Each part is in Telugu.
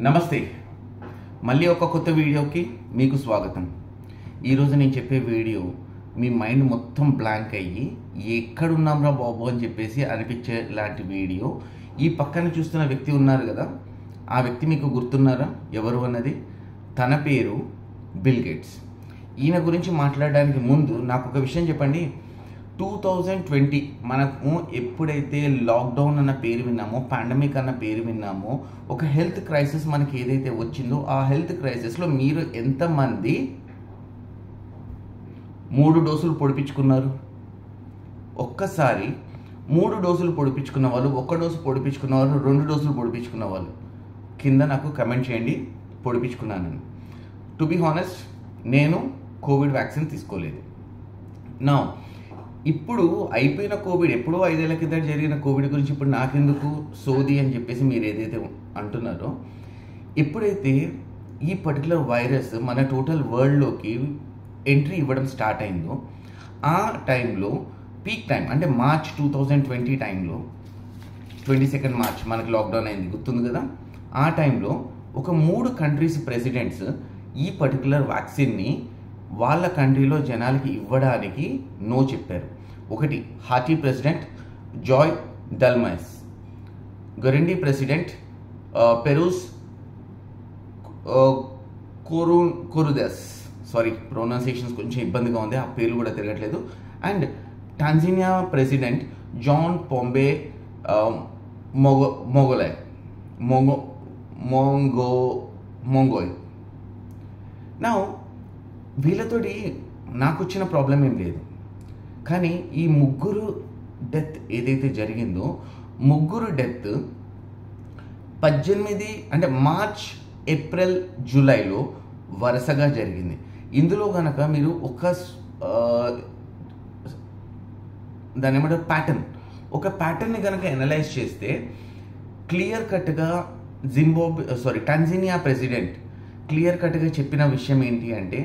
నమస్తే. మళ్ళీ ఒక కొత్త వీడియోకి మీకు స్వాగతం. ఈరోజు నేను చెప్పే వీడియో మీ మైండ్ మొత్తం బ్లాంక్ అయ్యి ఎక్కడున్నాంరా బాబు అని చెప్పేసి అనిపించే లాంటి వీడియో. ఈ పక్కన చూస్తున్న వ్యక్తి ఉన్నారు కదా, ఆ వ్యక్తి మీకు గుర్తున్నారా ఎవరు అన్నది? తన పేరు బిల్ గేట్స్. ఈయన గురించి మాట్లాడడానికి ముందు నాకు ఒక విషయం చెప్పండి. 2020 మనము ఎప్పుడైతే లాక్డౌన్ అన్న పేరు విన్నామో, పాండమిక్ అన్న పేరు విన్నామో, ఒక హెల్త్ క్రైసిస్ మనకి ఏదైతే వచ్చిందో ఆ హెల్త్ క్రైసిస్లో మీరు ఎంతమంది 3 డోసులు పొడిపించుకున్నారు? ఒక్కసారి 3 డోసులు పొడిపించుకున్న వాళ్ళు, 1 డోసు పొడిపించుకున్న వాళ్ళు, 2 డోసులు పొడిపించుకున్న వాళ్ళు కింద నాకు కమెంట్ చేయండి. పొడిపించుకున్నాను. టు బీ హానెస్ట్, నేను కోవిడ్ వ్యాక్సిన్ తీసుకోలేదు. నా ఇప్పుడు అయిపోయిన కోవిడ్, ఎప్పుడో 5 ఏళ్ల కింద జరిగిన కోవిడ్ గురించి ఇప్పుడు నాకెందుకు సోది అని చెప్పేసి మీరు ఏదైతే అంటున్నారో, ఎప్పుడైతే ఈ పర్టికులర్ వైరస్ మన టోటల్ వరల్డ్లోకి ఎంట్రీ ఇవ్వడం స్టార్ట్ అయిందో, ఆ టైంలో పీక్ టైం అంటే మార్చ్ 2020 టైంలో 22 మార్చ్ మనకి లాక్డౌన్ అయింది, గుర్తుంది కదా. ఆ టైంలో ఒక 3 కంట్రీస్ ప్రెసిడెంట్స్ ఈ పర్టికులర్ వ్యాక్సిన్ని వాళ్ళ కంట్రీలో జనాలకి ఇవ్వడానికి నో చెప్పారు. ఒకటి హాటీ ప్రెసిడెంట్ జాయ్ డల్మైస్, గొరిండి ప్రెసిడెంట్ పెరూస్ కొరుదెస్, సారీ ప్రొనౌన్సియేషన్స్ కొంచెం ఇబ్బందిగా ఉంది, ఆ పేర్లు కూడా తిరగట్లేదు, and Tanzania president John Pombe మొంగోయ్. నా వీళ్ళతోటి నాకు వచ్చిన ప్రాబ్లం ఏం లేదు, కానీ ఈ ముగ్గురు డెత్ ఏదైతే జరిగిందో, ముగ్గురు డెత్ 18 అంటే మార్చ్, ఏప్రిల్, జూలైలో వరుసగా జరిగింది. ఇందులో కనుక మీరు దాని ఏమంటారు ఒక ప్యాటర్న్ని కనుక ఎనలైజ్ చేస్తే క్లియర్ కట్గా టాంజానియా ప్రెసిడెంట్ క్లియర్ కట్గా చెప్పిన విషయం ఏంటి అంటే,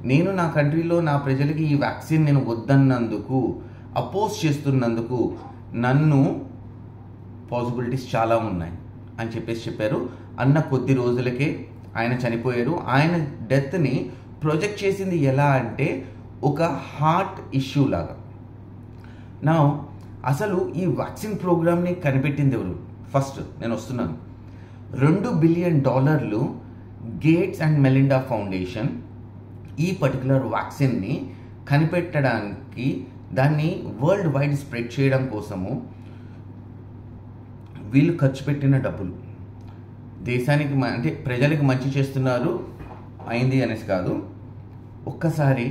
నేను నా కంట్రీలో నా ప్రజలకి ఈ వ్యాక్సిన్ నేను వద్దన్నందుకు, అపోజ్ చేస్తున్నందుకు నన్ను పాసిబిలిటీస్ చాలా ఉన్నాయి అని చెప్పేసి చెప్పారు. అన్న కొద్ది రోజులకే ఆయన చనిపోయారు. ఆయన డెత్ని ప్రొజెక్ట్ చేసింది ఎలా అంటే ఒక హార్ట్ ఇష్యూ లాగా. నా అసలు ఈ వ్యాక్సిన్ ప్రోగ్రామ్ని కనిపెట్టింది ఎవరు? ఫస్ట్ నేను వస్తున్నాను. $2 billion gates and Melinda foundation ఈ పర్టికులర్ వ్యాక్సిన్ని కనిపెట్టడానికి, దాన్ని వరల్డ్ వైడ్ స్ప్రెడ్ చేయడం కోసము వీళ్ళు ఖర్చు పెట్టిన డబ్బులు. దేశానికి అంటే ప్రజలకు మంచి చేస్తున్నారు అయింది అనేసి కాదు. ఒక్కసారి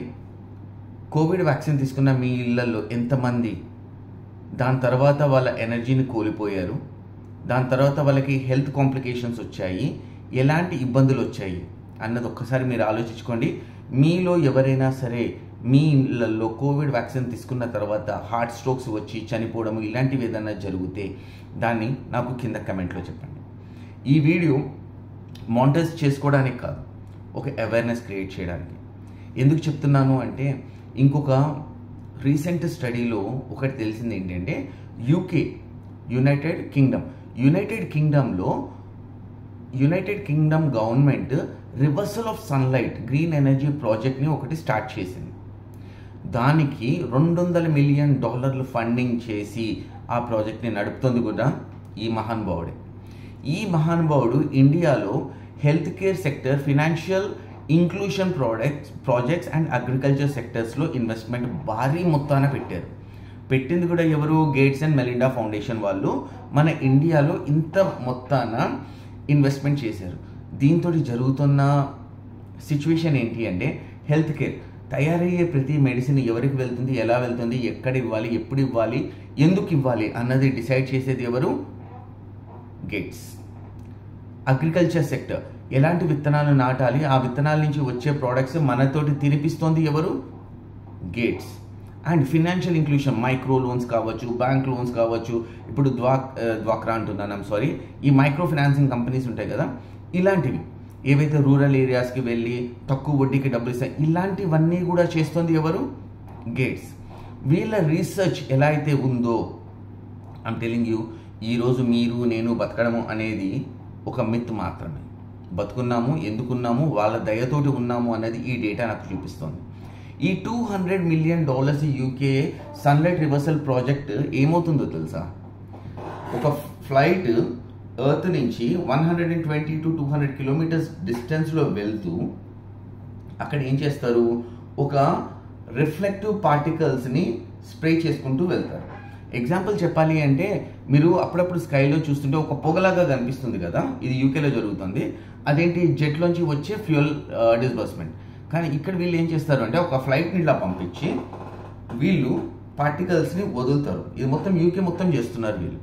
కోవిడ్ వ్యాక్సిన్ తీసుకున్న మీ ఇళ్లలో ఎంతమంది దాని తర్వాత వాళ్ళ ఎనర్జీని కోల్పోయారు, దాని తర్వాత వాళ్ళకి హెల్త్ కాంప్లికేషన్స్ వచ్చాయి, ఎలాంటి ఇబ్బందులు వచ్చాయి అన్నది ఒక్కసారి మీరు ఆలోచించుకోండి. మీలో ఎవరైనా సరే మీ ఇళ్లలో కోవిడ్ వ్యాక్సిన్ తీసుకున్న తర్వాత హార్ట్ స్ట్రోక్స్ వచ్చి చనిపోవడం ఇలాంటివి ఏదైనా జరిగితే దాన్ని నాకు కింద కమెంట్లో చెప్పండి. ఈ వీడియో మానిటైజ్ చేసుకోవడానికి కాదు, ఒక అవేర్నెస్ క్రియేట్ చేయడానికి. ఎందుకు చెప్తున్నాను అంటే, ఇంకొక రీసెంట్ స్టడీలో ఒకటి తెలిసింది ఏంటంటే, United Kingdom government reversal of sunlight green energy ప్రాజెక్ట్ని ఒకటి స్టార్ట్ చేసింది. దానికి $200 మిలియన్ ఫండింగ్ చేసి ఆ ప్రాజెక్ట్ని నడుపుతుంది కూడా ఈ మహానుభావుడే. ఈ మహానుభావుడు ఇండియాలో health care sector, financial inclusion projects and agriculture సెక్టర్స్లో ఇన్వెస్ట్మెంట్ భారీ మొత్తాన పెట్టింది కూడా ఎవరు? గేట్స్ అండ్ మెలిండా ఫౌండేషన్ వాళ్ళు మన ఇండియాలో ఇంత మొత్తాన ఇన్వెస్ట్మెంట్ చేశారు. దీంతో జరుగుతున్న సిచ్యువేషన్ ఏంటి అంటే, హెల్త్ కేర్ తయారయ్యే ప్రతి మెడిసిన్ ఎవరికి వెళ్తుంది, ఎలా వెళ్తుంది, ఎక్కడ ఇవ్వాలి, ఎప్పుడు ఇవ్వాలి, ఎందుకు ఇవ్వాలి అన్నది డిసైడ్ చేసేది ఎవరు? గేట్స్. అగ్రికల్చర్ సెక్టర్ ఎలాంటి విత్తనాలు నాటాలి, ఆ విత్తనాల నుంచి వచ్చే ప్రోడక్ట్స్ మనతోటి తినిపిస్తోంది ఎవరు? Gates. And financial inclusion, micro loans కావచ్చు, బ్యాంక్ లోన్స్ కావచ్చు, ఇప్పుడు డ్వాక్రా అంటున్నాను, ఈ మైక్రో ఫైనాన్సింగ్ కంపెనీస్ ఉంటాయి కదా, ఇలాంటివి ఏవైతే రూరల్ ఏరియాస్కి వెళ్ళి తక్కువ వడ్డీకి డబ్బులు ఇస్తాయి, ఇలాంటివన్నీ కూడా చేస్తుంది ఎవరు? గేట్స్. వీళ్ళ రీసెర్చ్ ఎలా అయితే ఉందో, ఐమ్ టెలింగ్ యూ, ఈరోజు మీరు నేను బతకడము అనేది ఒక మిత్ మాత్రమే. బతుకున్నాము, ఎందుకున్నాము, వాళ్ళ దయతోటి ఉన్నాము అనేది ఈ డేటా నాకు చూపిస్తుంది. ఈ $200 million UK sunlight reversal project ఏమవుతుందో తెలుసా? ఒక ఫ్లైట్ ఎర్త్ నుంచి 120 to 200 కిలోమీటర్స్ డిస్టెన్స్లో వెళ్తూ అక్కడ ఏం చేస్తారు, ఒక రిఫ్లెక్టివ్ పార్టికల్స్ని స్ప్రే చేసుకుంటూ వెళ్తారు. ఎగ్జాంపుల్ చెప్పాలి అంటే మీరు అప్పుడప్పుడు స్కైలో చూస్తుంటే ఒక పొగలాగా కనిపిస్తుంది కదా, ఇది యూకేలో జరుగుతుంది. అదేంటి, జెట్లోంచి వచ్చే ఫ్యూయల్ డిస్బర్స్మెంట్. కానీ ఇక్కడ వీళ్ళు ఏం చేస్తారు అంటే ఒక ఫ్లైట్ని ఇలా పంపించి వీళ్ళు పార్టికల్స్ని వదులుతారు. ఇది మొత్తం యూకే మొత్తం చేస్తున్నారు వీళ్ళు.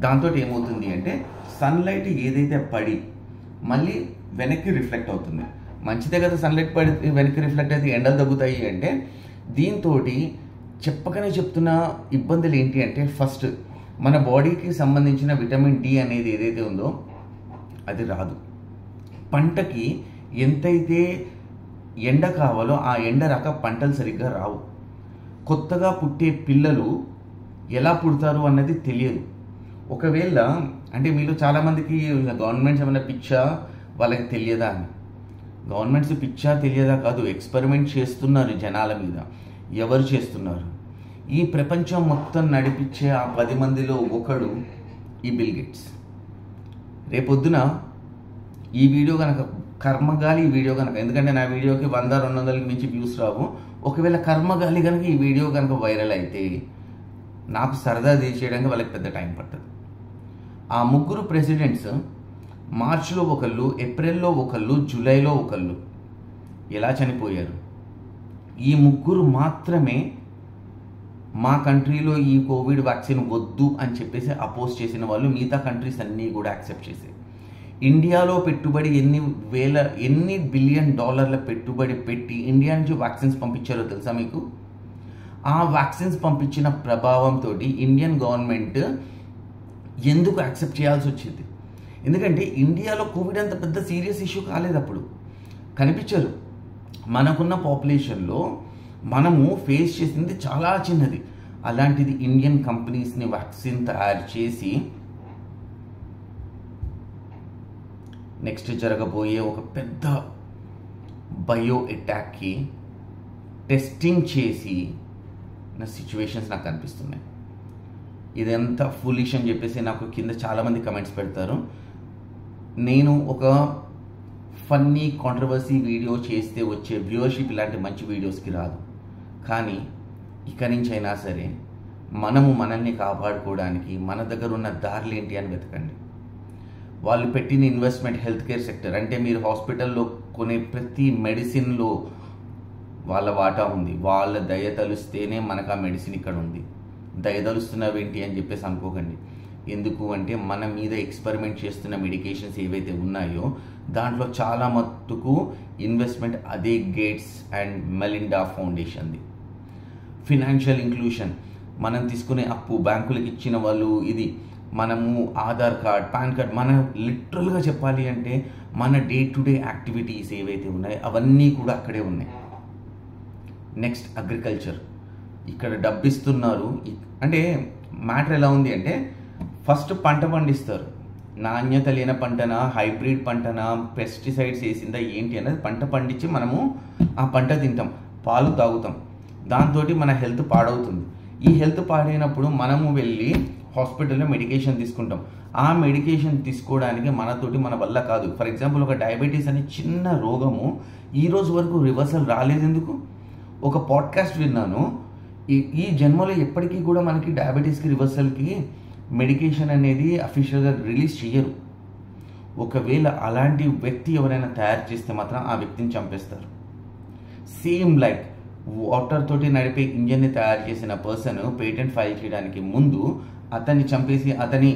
దాంతో ఏమవుతుంది అంటే సన్లైట్ ఏదైతే పడి మళ్ళీ వెనక్కి రిఫ్లెక్ట్ అవుతుంది. మంచిదే కదా, సన్లైట్ పడి వెనక్కి రిఫ్లెక్ట్ అయితే ఎండలు తగ్గుతాయి అంటే. దీంతో చెప్పకనే చెప్తున్న ఇబ్బందులు ఏంటి అంటే, ఫస్ట్ మన బాడీకి సంబంధించిన విటమిన్ డి అనేది ఏదైతే ఉందో అది రాదు. పంటకి ఎంతైతే ఎండ కావాలో ఆ ఎండ రాక పంటలు సరిగ్గా రావు. కొత్తగా పుట్టే పిల్లలు ఎలా పుడతారు అన్నది తెలియదు. ఒకవేళ అంటే మీలో చాలామందికి గవర్నమెంట్స్ ఏమైనా పిచ్చా, వాళ్ళకి తెలియదా అని. గవర్నమెంట్స్ పిచ్చా తెలియదా కాదు, ఎక్స్పెరిమెంట్ చేస్తున్నారు జనాల మీద. ఎవరు చేస్తున్నారు? ఈ ప్రపంచం మొత్తం నడిపించే ఆ 10 మందిలో ఒకడు ఈ బిల్ గేట్స్. రేపొద్దున ఈ వీడియో కనుక కర్మగాలి, ఈ వీడియో కనుక, ఎందుకంటే నా వీడియోకి 100-200 మించి వ్యూస్ రావు. ఒకవేళ కర్మగాలి కనుక ఈ వీడియో కనుక వైరల్ అయితే నాకు సరదా తీసేయడానికి వాళ్ళకి పెద్ద టైం పడుతుంది. ఆ 3 ప్రెసిడెంట్స్ మార్చిలో ఒకళ్ళు, ఏప్రిల్లో ఒకళ్ళు, జూలైలో ఒకళ్ళు ఎలా చనిపోయారు? ఈ 3 మాత్రమే మా కంట్రీలో ఈ కోవిడ్ వ్యాక్సిన్ వద్దు అని చెప్పేసి అపోజ్ చేసిన వాళ్ళు. మిగతా కంట్రీస్ అన్నీ కూడా యాక్సెప్ట్ చేసాయి. ఇండియాలో పెట్టుబడి ఎన్ని బిలియన్ డాలర్ల పెట్టుబడి పెట్టి ఇండియా నుంచి వ్యాక్సిన్స్ పంపించారో తెలుసా మీకు? ఆ వ్యాక్సిన్స్ పంపించిన ప్రభావంతో ఇండియన్ గవర్నమెంట్ ఎందుకు యాక్సెప్ట్ చేయాల్సి వచ్చింది? ఎందుకంటే ఇండియాలో కోవిడ్ అంత పెద్ద సీరియస్ ఇష్యూ కాలేదు, అప్పుడు కనిపించరు. మనకున్న పాపులేషన్లో మనము ఫేస్ చేసింది చాలా చిన్నది. అలాంటిది ఇండియన్ కంపెనీస్ని వ్యాక్సిన్ తయారు చేసి నెక్స్ట్ జరగబోయే ఒక పెద్ద బయో అటాక్కి టెస్టింగ్ చేసి నా సిచ్యువేషన్స్ నాకు కనిపిస్తున్నాయి. ఇదంతా ఫులిష్ అని చెప్పేసి నాకు కింద చాలామంది కమెంట్స్ పెడతారు. నేను ఒక ఫన్నీ కాంట్రవర్సీ వీడియో చేస్తే వచ్చే వ్యూవర్షిప్ ఇలాంటి మంచి వీడియోస్కి రాదు. కానీ ఇక నుంచి అయినా సరే మనము మనల్ని కాపాడుకోవడానికి మన దగ్గర ఉన్న దారులు ఏంటి అని వెతకండి. వాళ్ళు పెట్టిన ఇన్వెస్ట్మెంట్ హెల్త్ కేర్ సెక్టర్, అంటే మీరు హాస్పిటల్లో కొనే ప్రతి మెడిసిన్లో వాళ్ళ వాటా ఉంది. వాళ్ళ దయ తలుస్తేనే మనకు ఆ మెడిసిన్ ఇక్కడ ఉంది. దయదలుస్తున్నవేంటి అని చెప్పేసి అనుకోకండి. ఎందుకు అంటే మన మీద ఎక్స్పెరిమెంట్ చేస్తున్న మెడికేషన్స్ ఏవైతే ఉన్నాయో దాంట్లో చాలా మట్టుకు ఇన్వెస్ట్మెంట్ అదే గేట్స్ అండ్ మెలిండా ఫౌండేషన్ది. ఫినాన్షియల్ ఇంక్లూషన్, మనం తీసుకునే అప్పు బ్యాంకులకు ఇచ్చిన వాళ్ళు, ఇది మనము ఆధార్ కార్డ్, పాన్ కార్డ్, మన లిటరల్గా చెప్పాలి అంటే మన డే టు డే యాక్టివిటీస్ ఏవైతే ఉన్నాయో అవన్నీ కూడా అక్కడే ఉన్నాయి. నెక్స్ట్ అగ్రికల్చర్, ఇక్కడ డబ్బిస్తున్నారు. అంటే మ్యాటర్ ఎలా ఉంది అంటే ఫస్ట్ పంట పండిస్తారు. నాణ్యత లేని పంటనా, హైబ్రిడ్ పంటనా, పెస్టిసైడ్స్ వేసిందా ఏంటి అనేది పంట పండించి మనము ఆ పంట తింటాం, పాలు తాగుతాం. దాంతో మన హెల్త్ పాడవుతుంది. ఈ హెల్త్ పాడైనప్పుడు మనము వెళ్ళి హాస్పిటల్లో మెడికేషన్ తీసుకుంటాం. ఆ మెడికేషన్ తీసుకోవడానికి మనతోటి మన వల్ల కాదు. ఫర్ ఎగ్జాంపుల్ ఒక డయాబెటీస్ అనే చిన్న రోగము ఈ రోజు వరకు రివర్సల్ రాలేదు. ఎందుకు? ఒక పాడ్కాస్ట్ విన్నాను, ఈ జన్మలో ఎప్పటికీ కూడా మనకి డయాబెటీస్కి రివర్సల్కి మెడికేషన్ అనేది అఫీషియల్గా రిలీజ్ చేయరు. ఒకవేళ అలాంటి వ్యక్తి ఎవరైనా తయారు చేస్తే మాత్రం ఆ వ్యక్తిని చంపేస్తారు. సేమ్ లైక్ వాటర్ తోటి నడిపే ఇంజన్ని తయారు చేసిన పర్సన్ పేటెంట్ ఫైల్ చేయడానికి ముందు అతన్ని చంపేసి అతని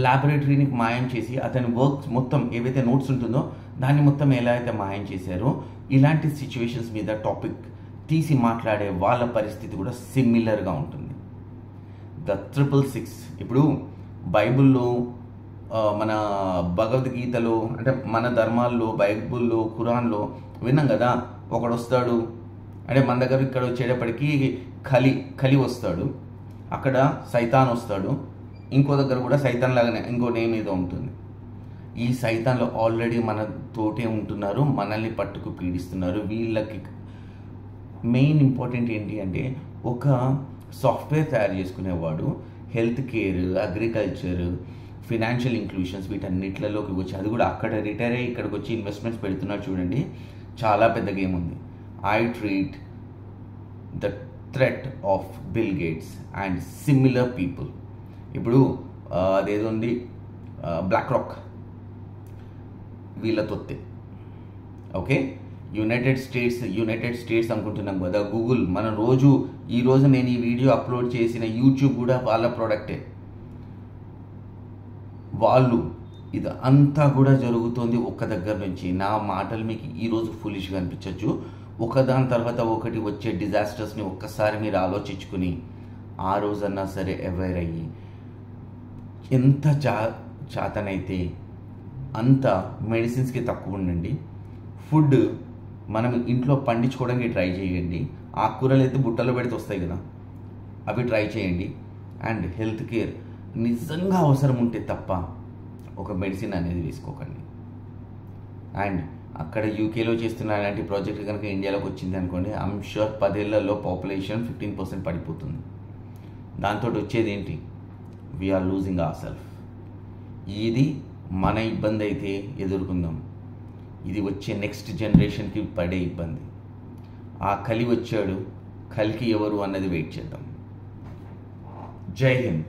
ల్యాబొరేటరీని మాయం చేసి అతని వర్క్స్ మొత్తం ఏవైతే నోట్స్ ఉంటుందో దాన్ని మొత్తం ఎలా అయితే మాయం చేశారో ఇలాంటి సిచ్యువేషన్స్ మీద టాపిక్ తీసి మాట్లాడే వాళ్ళ పరిస్థితి కూడా సిమిలర్గా ఉంటుంది. ద 666, ఇప్పుడు బైబిల్లో, మన భగవద్గీతలో, అంటే మన ధర్మాల్లో, బైబిల్లో, ఖురాన్లో విన్నాం కదా, ఒకడు వస్తాడు అంటే మన దగ్గర ఇక్కడ వచ్చేటప్పటికి ఖలి వస్తాడు, అక్కడ సైతాన్ వస్తాడు, ఇంకో దగ్గర కూడా సైతాన్ లాగానే ఇంకో నేమ్ ఏదో ఉంటుంది. ఈ సైతాన్లు ఆల్రెడీ మన తోటే ఉంటున్నారు, మనల్ని పట్టుకు పీడిస్తున్నారు. వీళ్ళకి మెయిన్ ఇంపార్టెంట్ ఏంటి అంటే, ఒక సాఫ్ట్వేర్ తయారు చేసుకునేవాడు హెల్త్ కేర్, అగ్రికల్చర్, ఫినాన్షియల్ ఇంక్లూషన్స్ వీటన్నిట్లలోకి వచ్చి, అది కూడా అక్కడ రిటైర్ అయ్యి ఇక్కడికి వచ్చి ఇన్వెస్ట్మెంట్స్ పెడుతున్నారు. చూడండి, చాలా పెద్ద గేమ్ ఉంది. I treat the threat of bill gates and similar people. ఇప్పుడు అదేదో ఉంది, బ్లాక్ రాక్ వీళ్ళ తొత్తే. ఓకే, యునైటెడ్ స్టేట్స్ అనుకుంటున్నాం కదా. గూగుల్, మన ఈరోజు నేను ఈ వీడియో అప్లోడ్ చేసిన యూట్యూబ్ కూడా వాళ్ళ ప్రోడక్టే. వాళ్ళు ఇది అంతా కూడా జరుగుతుంది ఒక్క దగ్గర నుంచి. నా మాటలు మీకు ఈరోజు ఫులిష్గా అనిపించవచ్చు, ఒకదాని తర్వాత ఒకటి వచ్చే డిజాస్టర్స్ని ఒక్కసారి మీరు ఆలోచించుకుని ఆ రోజన్నా సరే అవేర్ అయ్యి ఎంత చాతనైతే అంత మెడిసిన్స్కి తక్కువ ఉండండి. ఫుడ్ మనం ఇంట్లో పండించుకోవడానికి ట్రై చేయండి. ఆకుకూరలు అయితే బుట్టలో పెడితే వస్తాయి కదా, అవి ట్రై చేయండి. అండ్ హెల్త్ కేర్ నిజంగా అవసరం ఉంటే తప్ప ఒక మెడిసిన్ అనేది వేసుకోకండి. అండ్ అక్కడ యూకేలో చేస్తున్న అలాంటి ప్రాజెక్ట్ కనుక ఇండియాలోకి వచ్చింది అనుకోండి, ఐమ్ షూర్ 10 ఏళ్లలో పాపులేషన్ 15% పడిపోతుంది. దాంతో వచ్చేది ఏంటి? We are losing our self. ఇది మన ఇబ్బంది అయితే ఎదుర్కొందాం, ఇది వచ్చే నెక్స్ట్ జనరేషన్కి పడే ఇబ్బంది. ఆ కలి వచ్చాడు, కలికి ఎవరు అన్నది వెయిట్ చేద్దాం. జై హింద్.